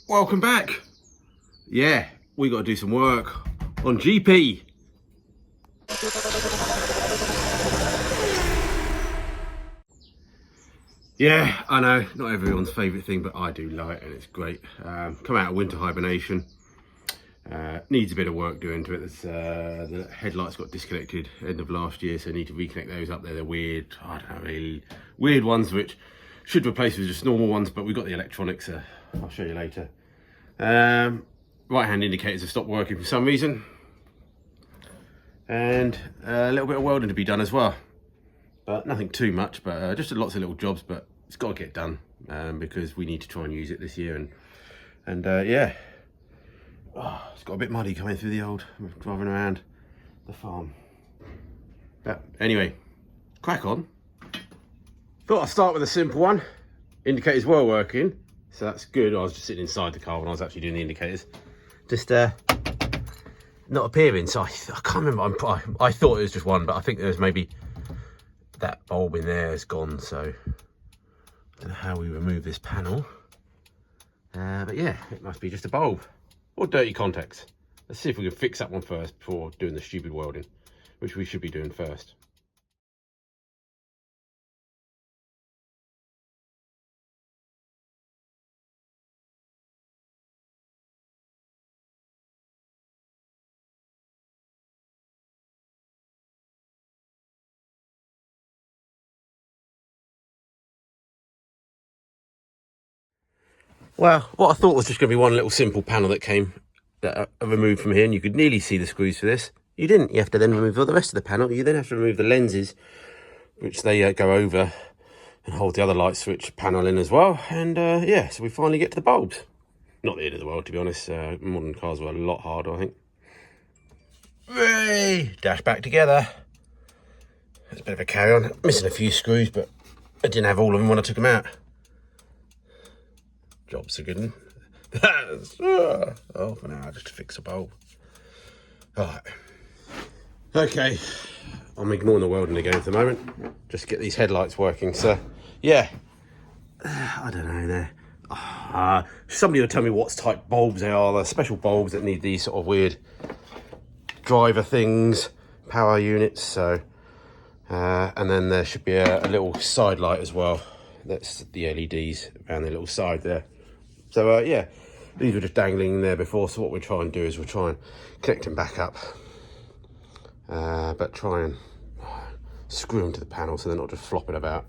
welcome back. Yeah, we got to do some work on GP. Yeah, I know, not everyone's favourite thing, but I do like it and it's great. Come out of winter hibernation. Needs a bit of work doing to it. The headlights got disconnected end of last year, so I need to reconnect those up there. They're weird, I don't know, really weird ones which should replace with just normal ones, but we've got the electronics, I'll show you later. Right hand indicators have stopped working for some reason. And a little bit of welding to be done as well. But nothing too much, but just lots of little jobs, but it's got to get done because we need to try and use it this year. And yeah, it's got a bit muddy coming through the old, driving around the farm. But anyway, crack on. Thought I'd start with a simple one. Indicators were working, so that's good. I was just sitting inside the car when I was actually doing the indicators. Just not appearing, so I can't remember. I thought it was just one, but I think there's maybe that bulb in there is gone, so I don't know how we remove this panel. But yeah, it must be just a bulb or dirty contacts. Let's see if we can fix that one first before doing the stupid welding, which we should be doing first. Well, what I thought was just going to be one little simple panel that came removed from here, and you could nearly see the screws for this. You didn't. You have to then remove all the rest of the panel. You then have to remove the lenses, which they go over and hold the other light switch panel in as well. And yeah, so we finally get to the bulbs. Not the end of the world, to be honest. Modern cars were a lot harder, I think. Hey, dash back together. It's a bit of a carry on. Missing a few screws, but I didn't have all of them when I took them out. Job's a good one. Oh, for now, just to fix a bulb. All right. Okay, I'm ignoring the welding again for the moment. Just get these headlights working. So, yeah, I don't know there. Somebody will tell me what type bulbs they are. They're special bulbs that need these sort of weird driver things, power units. So, and then there should be a little side light as well. That's the LEDs around the little side there. So yeah, these were just dangling there before. So what we'll try and do is we'll try and connect them back up, but try and screw them to the panel so they're not just flopping about,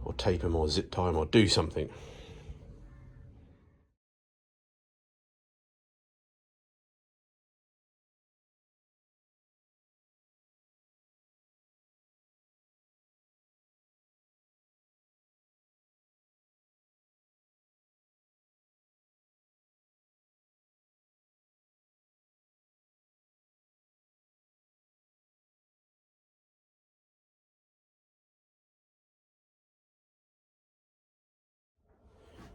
or tape them or zip tie them or do something.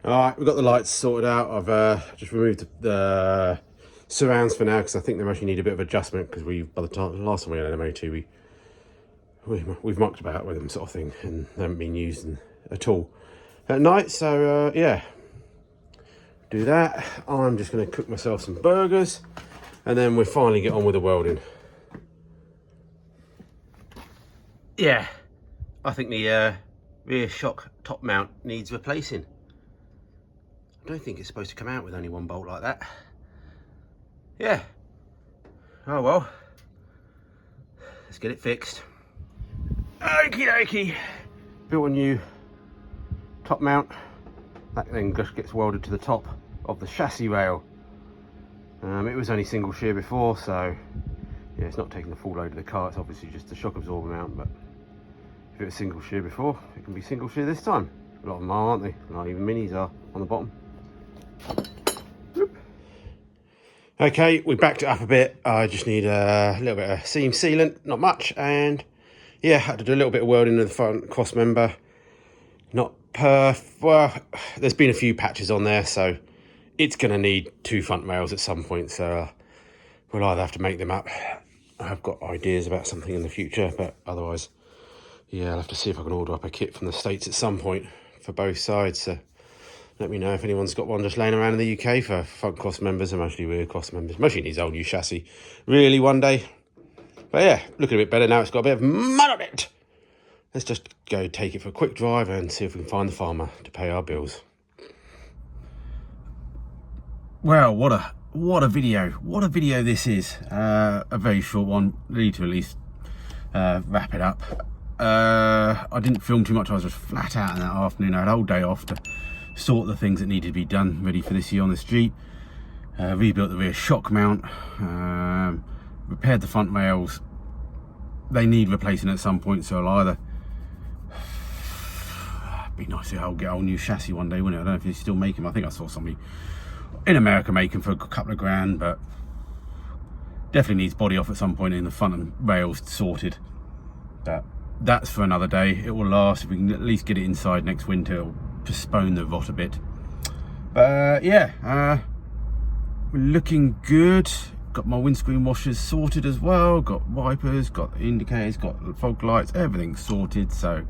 All right, we've got the lights sorted out. I've just removed the surrounds for now because I think they actually need a bit of adjustment because by the last time we had an MO2, we've mucked about with them sort of thing and they haven't been used at all at night. So yeah, do that. I'm just going to cook myself some burgers and then we'll finally get on with the welding. Yeah, I think the rear shock top mount needs replacing. I don't think it's supposed to come out with only one bolt like that. Yeah. Oh well. Let's get it fixed. Okie dokie. Built a new top mount. That then just gets welded to the top of the chassis rail. It was only single shear before, so yeah, it's not taking the full load of the car. It's obviously just a shock absorber mount, but if it was single shear before, it can be single shear this time. A lot of them are, aren't they? Not even minis are on the bottom. Okay, we backed it up a bit. I just need a little bit of seam sealant, not much, and yeah, had to do a little bit of welding in the front cross member. Not well, there's been a few patches on there, so it's going to need two front rails at some point, so we'll either have to make them up. I've got ideas about something in the future, but otherwise, yeah, I'll have to see if I can order up a kit from the States at some point for both sides. So Let me know if anyone's got one just laying around in the UK for front cross members, and mostly rear cross members. Mostly needs old new chassis, really, one day. But yeah, looking a bit better now. It's got a bit of mud on it. Let's just go take it for a quick drive and see if we can find the farmer to pay our bills. Well, what a video. What a video this is. A very short one. Need to at least wrap it up. I didn't film too much. I was just flat out in that afternoon. I had a whole day off to sort the things that needed to be done ready for this year on the Jeep. Rebuilt the rear shock mount. Repaired the front rails. They need replacing at some point, so I'll either... It'd be nice to get a whole new chassis one day, wouldn't it? I don't know if they still make them. I think I saw somebody in America make them for a couple of grand, but definitely needs body off at some point in the front and rails sorted. But that's for another day. It will last. If we can at least get it inside next winter, it'll postpone the rot a bit. But yeah, we're looking good. Got my windscreen washers sorted as well. Got wipers, got indicators, got fog lights, everything's sorted. So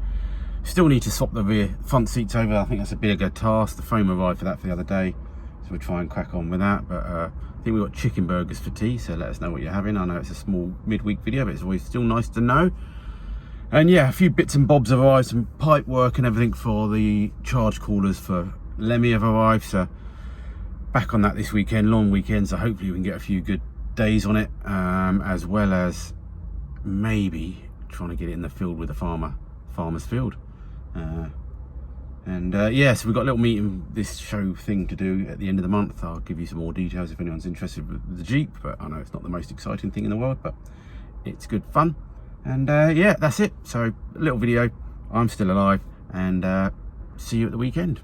still need to swap the rear front seats over. I think that's a bigger task. The frame arrived for that for the other day, so we'll try and crack on with that. But I think we've got chicken burgers for tea, so let us know what you're having. I know it's a small midweek video, but it's always still nice to know. And yeah, a few bits and bobs have arrived, some pipe work and everything for the charge coolers for Lemmy have arrived. So back on that this weekend, long weekend, so hopefully we can get a few good days on it, as well as maybe trying to get it in the field with the farmer's field. Yeah, so we've got a little meeting, this show thing to do at the end of the month. I'll give you some more details if anyone's interested with the Jeep, but I know it's not the most exciting thing in the world, but it's good fun. And yeah, that's it. So a little video. I'm still alive, and see you at the weekend.